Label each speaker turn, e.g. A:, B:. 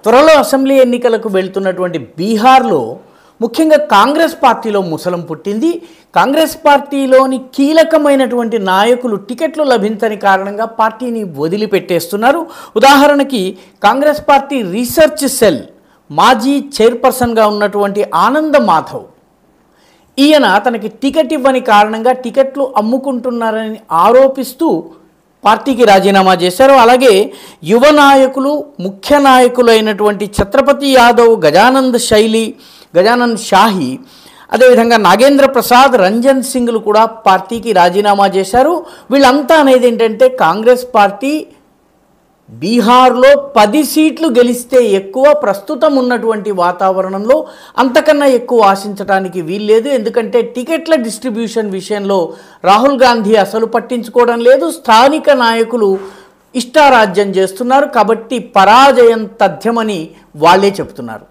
A: త్వరలో అసెంబ్లీ ఎన్నికలకు వెళ్తున్నటువంటి బీహార్లో ముఖ్యంగా కాంగ్రెస్ పార్టీలో ముసలం పుట్టింది. కాంగ్రెస్ పార్టీలోని కీలకమైనటువంటి నాయకులు టికెట్లు లభించని కారణంగా పార్టీని వదిలిపెట్టేస్తున్నారు. ఉదాహరణకి కాంగ్రెస్ పార్టీ రీసెర్చ్ సెల్ మాజీ చైర్పర్సన్గా ఉన్నటువంటి ఆనంద మాధవ్, ఈయన తనకి టికెట్ ఇవ్వని కారణంగా టికెట్లు అమ్ముకుంటున్నారని ఆరోపిస్తూ పార్టీకి రాజీనామా చేశారు. అలాగే యువ నాయకులు, ముఖ్య నాయకులైనటువంటి ఛత్రపతి యాదవ్, గజానంద్ షాహి, అదేవిధంగా నాగేంద్ర ప్రసాద్, రంజన్ సింగ్లు కూడా పార్టీకి రాజీనామా చేశారు. వీళ్ళంతా అనేది ఏంటంటే కాంగ్రెస్ పార్టీ బీహార్లో 10 సీట్లు గెలిస్తే ఎక్కువ, ప్రస్తుతం ఉన్నటువంటి వాతావరణంలో అంతకన్నా ఎక్కువ ఆశించడానికి వీల్లేదు. ఎందుకంటే టికెట్ల డిస్ట్రిబ్యూషన్ విషయంలో రాహుల్ గాంధీ అసలు పట్టించుకోవడం లేదు. స్థానిక నాయకులు ఇష్టారాజ్యం చేస్తున్నారు. కాబట్టి పరాజయం తథ్యమని వాళ్ళే చెప్తున్నారు.